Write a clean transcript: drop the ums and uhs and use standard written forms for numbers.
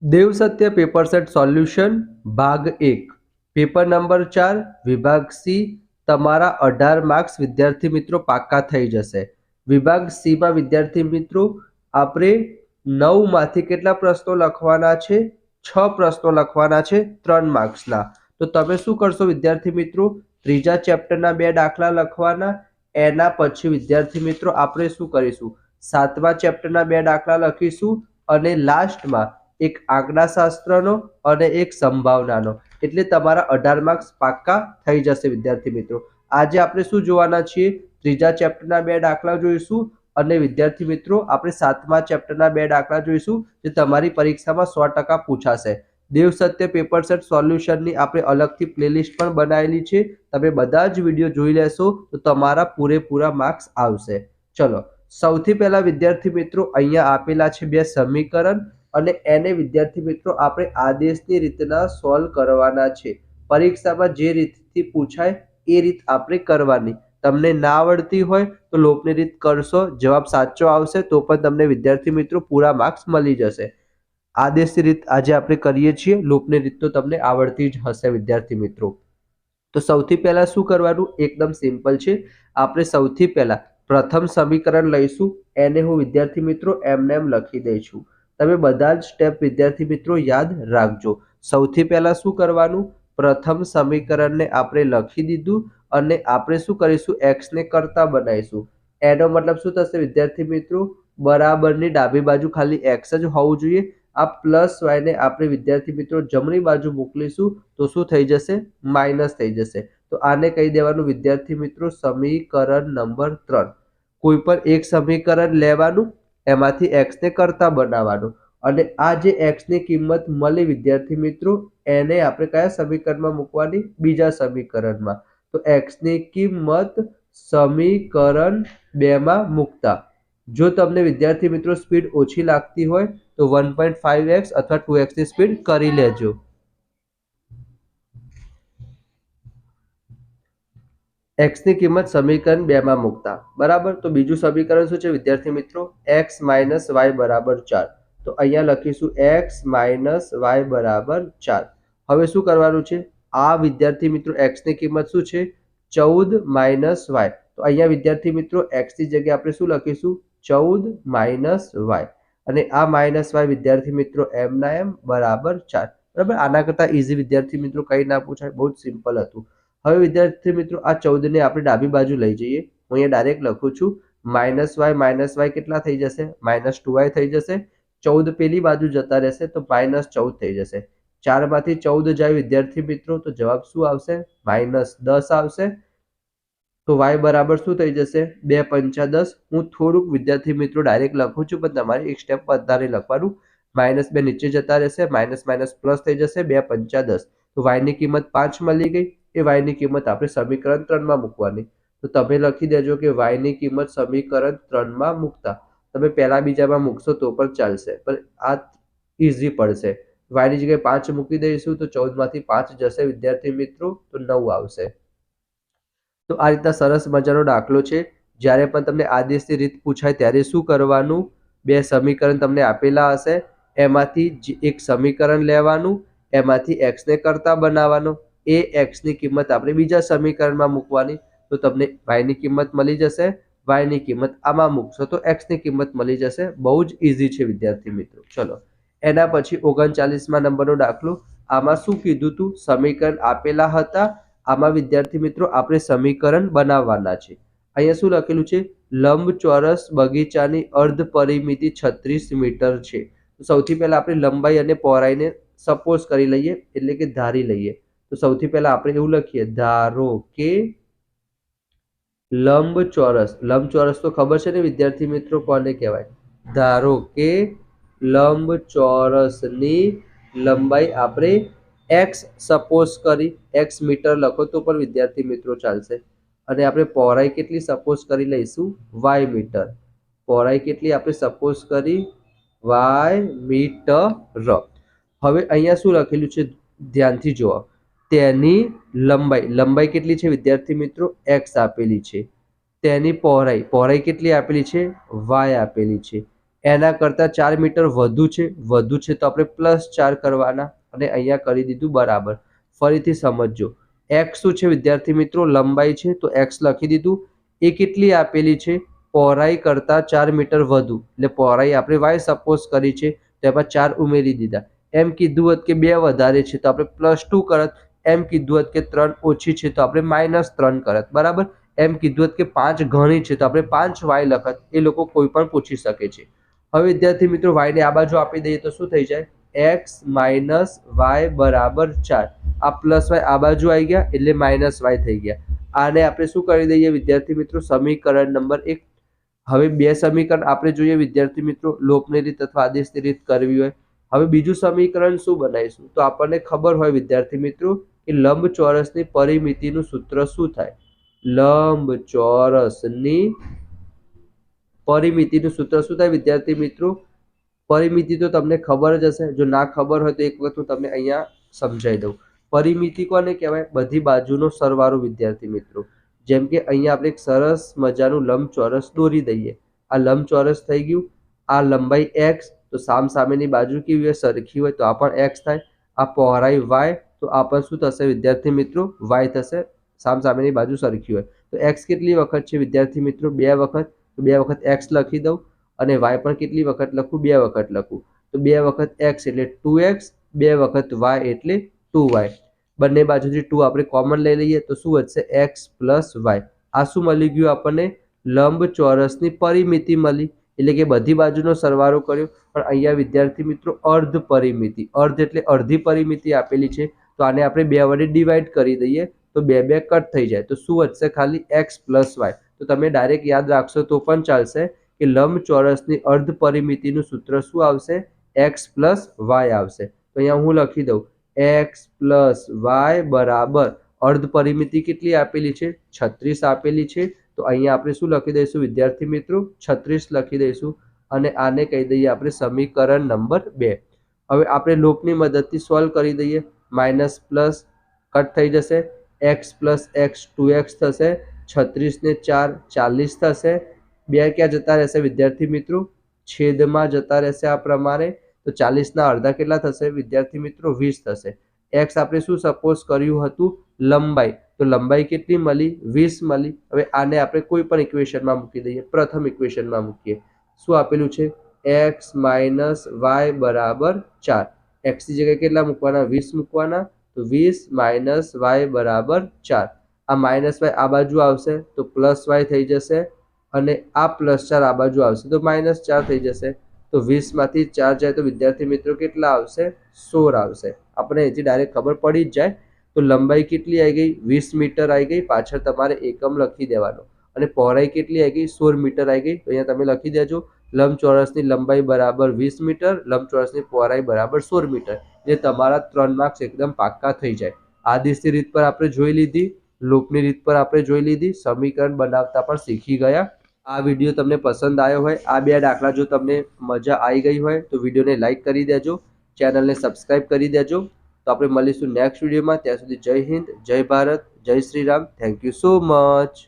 देव सत्य paper set solution भाग 1 paper number 4 विभाग सी तमारा 18 मार्क्स विद्यार्थी मित्रों पाक्का थई जशे। विभाग सी में विद्यार्थी मित्रों आपणे 9 मांथी केटला प्रश्नों लखवाना छे? 6 प्रश्नों लखवाना छे 3 मार्क्सना। तो तमे शुं करशो विद्यार्थी मित्रों? त्रीजा चेप्टरना 2 दाखला लखवाना। एना पछी विद्यार्थी मित्रों आपणे शुं करीशुं? 7मा चेप्टरना 2 दाखला लखीशुं અને લાસ્ટમાં एक आંકડાશાસ્ત્રનો અને એક સંભાવનાનો, એટલે તમારા 18 માર્ક્સ પાક્કા થઈ જશે વિદ્યાર્થી મિત્રો। આજે આપણે શું જોવાના છીએ? ત્રીજા ચેપ્ટરના 2 દાખલા જોઈશું અને વિદ્યાર્થી મિત્રો આપણે 7મા ચેપ્ટરના 2 દાખલા જોઈશું જે તમારી પરીક્ષામાં 100% પૂછાશે। દેવ સત્ય પેપર સેટ સોલ્યુશનની આપણે અલગથી પ્લેલિસ્ટ પણ બનાવેલી છે, તમે બધા જ વિડીયો જોઈ લેશો તો તમારા પૂરેપૂરા માર્ક્સ આવશે। ચલો, સૌથી પહેલા વિદ્યાર્થી મિત્રો અહીંયા આપેલા છે બે સમીકરણ અને એને વિદ્યાર્થી મિત્રો આપણે આદેશની રીતના સોલ્વ કરવાના છે। પરીક્ષામાં જે રીતથી પૂછાય એ રીત આપણે કરવાની। તમને ના આવડતી હોય તો લોપની રીત કરશો, જવાબ સાચો આવશે તો પણ તમને વિદ્યાર્થી મિત્રો પૂરા માર્ક્સ મળી જશે। આદેશની રીત આજે આપણે કરીએ છીએ, લોપની રીત તો તમને આવડતી જ હશે વિદ્યાર્થી મિત્રો। તો સૌથી પહેલા શું કરવાનું? એકદમ સિમ્પલ છે। આપણે સૌથી પહેલા પ્રથમ સમીકરણ લઈશું, એને હું વિદ્યાર્થી મિત્રો એમને એમ લખી દઈશું। તમે બધા જ સ્ટેપ વિદ્યાર્થી મિત્રો યાદ રાખજો। સૌથી પહેલા શું કરવાનું? પ્રથમ સમીકરણને આપણે લખી દીધું અને આપણે શું કરીશું? x ને કરતા બનાવીશું। એનો મતલબ શું થશે વિદ્યાર્થી મિત્રો? બરાબરની ડાબી બાજુ ખાલી x જ હોવું જોઈએ। આ પ્લસ y ને આપણે વિદ્યાર્થી મિત્રો જમણી બાજુ મોકલીશું તો શું થઈ જશે? માઇનસ થઈ જશે। તો આને કહી દેવાનું વિદ્યાર્થી મિત્રો સમીકરણ નંબર 3। કોઈ પણ એક સમીકરણ લેવાનું, એમાંથી x ને કરતા બનાવવાનું અને આ જે x ની કિંમત મળી વિદ્યાર્થી મિત્રો એને આપણે કયા સમીકરણમાં મૂકવાની? બીજા સમીકરણમાં। તો x ની કિંમત સમીકરણ 2 માં મૂકતા જો તમને વિદ્યાર્થી મિત્રો સ્પીડ ઓછી લાગતી હોય તો 1.5x અથવા 2x ની સ્પીડ કરી લેજો। x ની કિંમત સમીકરણ 2 માં મૂકતા બરાબર। તો બીજું સમીકરણ શું છે વિદ્યાર્થી મિત્રો? x - y બરાબર 4। તો અહીંયા લખીશું x - y બરાબર 4। હવે શું કરવાનું છે? આ વિદ્યાર્થી મિત્રો x ની કિંમત શું છે? 14 - y। તો અહીંયા વિદ્યાર્થી મિત્રો x ની જગ્યાએ આપણે શું લખીશું? 14 - y અને આ માઇનસ y વિદ્યાર્થી મિત્રો m ના m બરાબર 4 બરાબર। આના કરતા ઈઝી વિદ્યાર્થી મિત્રો કઈ ના પૂછાય, બહુ જ સિમ્પલ હતું। હવે વિદ્યાર્થી મિત્રો આ 14 ને આપણે ડાબી બાજુ લઈ જઈએ। હું અહીંયા ડાયરેક્ટ લખું છું -y કેટલા થઈ જશે? -2y થઈ જશે। 14 પેલી બાજુ જતા રહેશે તો -14 થઈ જશે। 4 માંથી 14 જાય વિદ્યાર્થી મિત્રો તો જવાબ શું આવશે? -10 આવશે। તો y બરાબર શું થઈ જશે? 2 પંચા 10। હું થોડુંક વિદ્યાર્થી મિત્રો ડાયરેક્ટ લખું છું પણ તમારે એક સ્ટેપ વધારે લખવાનું। -2 નીચે જતા રહેશે, માઇનસ માઇનસ પ્લસ થઈ જશે, 2 પંચા 10। તો y ની કિંમત 5 મળી ગઈ। એ y ની કિંમત આપણે સમીકરણ 3 માં મૂકવાની। તો તમે લખી દેજો કે y ની કિંમત સમીકરણ 3 માં મૂકતા તમે પહેલા બીજામાં મૂકશો તો પણ ચાલશે, પણ આ ઈઝી પડશે। y ની જગ્યાએ 5 મૂકી દઈશું તો 14 માંથી 5 જશે વિદ્યાર્થી મિત્રો તો 9 આવશે। તો આ રીતના સરસ મજાનો દાખલો છે। જ્યારે પણ તમને આદેશની રીત પૂછાય ત્યારે શું કરવાનું? બે સમીકરણ તમને આપેલા હશે, એમાંથી એક સમીકરણ લેવાનું, એમાંથી x ને કરતા બનાવવાનો, એ x ની કિંમત આપણે બીજા સમીકરણમાં મૂકવાની તો તમને y ની કિંમત મળી જશે। y ની કિંમત આમાં મૂકશો તો x ની કિંમત મળી જશે। બહુ જ ઈઝી છે વિદ્યાર્થી મિત્રો। ચલો, એના પછી 39મા નંબરનો દાખલો। આમાં શું કીધું હતું? સમીકરણ આપેલા હતા, આમાં વિદ્યાર્થી મિત્રો આપણે સમીકરણ બનાવવાના છે। અહીંયા શું લખેલું છે? લંબચોરસ બગીચાની અર્ધ પરિમિતિ 36 મીટર છે। સૌથી પહેલા આપણે લંબાઈ અને પહોળાઈને સપોઝ કરી લઈએ, એટલે કે ધારી લઈએ। તો સૌથી પહેલા આપણે એવું લખીએ, ધારો કે લંબચોરસ તો ખબર છે ને વિદ્યાર્થી મિત્રો કોને કહેવાય? ધારો કે લંબચોરસની લંબાઈ આપણે x સપોઝ કરી, x મીટર લખો તો પણ વિદ્યાર્થી મિત્રો ચાલશે। અને આપણે પહોળાઈ કેટલી સપોઝ કરી લઈશું? y metre. પહોળાઈ કેટલી આપણે સપોઝ કરી? y metre. હવે અહીંયા શું લખેલું છે ધ્યાનથી જુઓ। તેની લંબાઈ કેટલી છે વિદ્યાર્થી મિત્રો? x આપેલી છે। તેની પહોળાઈ કેટલી આપેલી છે? y આપેલી છે। એના કરતાં 4 મીટર વધુ છે તો આપણે +4 કરવાના અને અહીંયા કરી દીધું બરાબર. ફરીથી સમજજો, x શું છે વિદ્યાર્થી મિત્રો? લંબાઈ છે, તો x લખી દીધું. એ કેટલી આપેલી છે? પહોળાઈ કરતાં 4 મીટર વધુ, એટલે પહોળાઈ આપણે y સપોઝ કરી છે, તો એમાં 4 ઉમેરી દીધા. એમ કીધું હોત કે 2 વધારે છે તો આપણે +2 કરત. એમ કીધું હોત કે 3 ઓછી છે તો આપણે -3 કરત. બરાબર. એમ કીધું હોત કે 5 ઘણી છે તો આપણે 5y લખત. એ લોકો કોઈ પણ પૂછી શકે છે. હવે વિદ્યાર્થી મિત્રો y ને આ બાજુ આપી દઈએ તો શું થઈ જાય? x - y બરાબર 4. આ +y આ બાજુ આવી ગયા એટલે -y થઈ ગયા. આને આપણે શું કરી દઈએ વિદ્યાર્થી મિત્રો? સમીકરણ નંબર 1. હવે 2 સમીકરણ આપણે જોઈએ વિદ્યાર્થી મિત્રો, લોપની રીત અથવા આદેશની રીત કરવી હોય. હવે બીજું સમીકરણ શું બનાવીશું? તો આપણને ખબર હોય વિદ્યાર્થી મિત્રો કે લંબચોરસની પરિમિતિનું સૂત્ર શું થાય? લંબચોરસની પરિમિતિનું સૂત્ર શું થાય વિદ્યાર્થી મિત્રો? પરિમિતિ તો તમને ખબર જ હશે. જો ના ખબર હોય તો એક વખત હું તમને અહીંયા સમજાવી દઉં. પરિમિતિ કોને કહેવાય? બધી બાજુનો સરવાળો વિદ્યાર્થી મિત્રો. જેમ કે અહીંયા આપણે એક સરસ મજાનું લંબચોરસ દોરી દઈએ. આ લંબચોરસ થઈ ગયું. આ લંબાઈ x, તો સામેની બાજુ કેવી હોય? સરખી હોય, તો આ પણ x થાય. આ પહોળાઈ y, તો આ પણ શું થશે વિદ્યાર્થી મિત્રો? y થશે. સામેની બાજુ સરખી હોય તો x કેટલી વખત છે વિદ્યાર્થી મિત્રો? 2 વખત. તો 2 વખત x લખી દઉં અને y પણ કેટલી વખત લખું? 2 વખત લખું. તો 2 વખત x એટલે 2x, 2 વખત y એટલે 2y. બંને બાજુથી 2 આપણે કોમન લઈ લઈએ તો શું વધશે? x + y. આ શું મળી ગયું આપણને? લંબચોરસની પરિમિતિ મળી. એટલે કે બધી બાજુનો સરવાળો કર્યો. પણ અહીંયા વિદ્યાર્થી મિત્રો અર્ધ પરિમિતિ, અર્ધ એટલે અડધી પરિમિતિ આપેલી છે, તો આને આપણે 2 વડે ડિવાઈડ કરી દઈએ તો 2 2 કટ થઈ જાય. તો શું વધશે? ખાલી x + y. તો તમે ડાયરેક્ટ યાદ રાખશો તો પણ ચાલશે કે લંબચોરસની અર્ધ પરિમિતિનું સૂત્ર શું આવશે? x + y આવશે. તો અહીંયા હું લખી દઉં x + y બરાબર અર્ધ પરિમિતિ કેટલી આપેલી છે? 36 આપેલી છે. તો અહીંયા આપણે શું લખી દઈશું વિદ્યાર્થી મિત્રો? 36 લખી દઈશું અને આને કહી દઈએ આપણે સમીકરણ નંબર 2. હવે આપણે લોપની મદદથી સોલ્વ કરી દઈએ. માઇનસ પ્લસ કટ થઈ જશે. x + x 2x થશે. 36 ને 4 40 થશે. 2 ક્યાં જતા રહેશે વિદ્યાર્થી મિત્રો? છેદમાં જતા રહેશે આ પ્રમાણે. તો 40ના અડધા કેટલા થશે વિદ્યાર્થી મિત્રો? 20 થશે. x આપણે શું સપોઝ કર્યું હતું? લંબાઈ. તો લંબાઈ કેટલી મળી? 20 મળી. હવે આને આપણે કોઈ પણ ઇક્વેશનમાં મૂકી દઈએ. પ્રથમ ઇક્વેશનમાં મૂકીએ. શું આપેલું છે? x - y બરાબર 4. x ની જગ્યાએ કેટલા મૂકવાના? 20 મૂકવાના. તો 20 - y બરાબર 4. આ -y આ બાજુ આવશે તો +y થઈ જશે અને આ +4 આ બાજુ આવશે તો -4 થઈ જશે. તો 20 માંથી 4 જાય તો વિદ્યાર્થી મિત્રો કેટલા આવશે? 16 આવશે. આપણે એથી ડાયરેક્ટ ખબર પડી જ જાય. તો લંબાઈ કેટલી આવી ગઈ? 20 મીટર આવી ગઈ. પાછળ તમારે એકમ લખી દેવાનો. અને પહોળાઈ કેટલી આવી ગઈ? 16 મીટર આવી ગઈ. તો અહીંયા તમે લખી દેજો લંબચોરસની લંબાઈ બરાબર 20 મીટર, લંબચોરસની પહોળાઈ બરાબર 16 મીટર. એ તમારા 3 માર્ક્સ એકદમ પાક્કા થઈ જાય. આદેશની રીત પર આપણે જોઈ લીધી, લોપની રીત પર આપણે જોઈ લીધી, સમીકરણ બનાવતા પણ શીખી ગયા. આ વિડીયો તમને પસંદ આવ્યો હોય, આ 2 દાખલા જો તમને મજા આવી ગઈ હોય તો વિડીયોને લાઇક કરી દેજો, ચેનલને સબસ્ક્રાઇબ કરી દેજો. તો આપણે મળીશું નેક્સ્ટ વિડીયોમાં. ત્યાં સુધી જય હિન્દ, જય ભારત, જય Shri Ram. Thank you so much.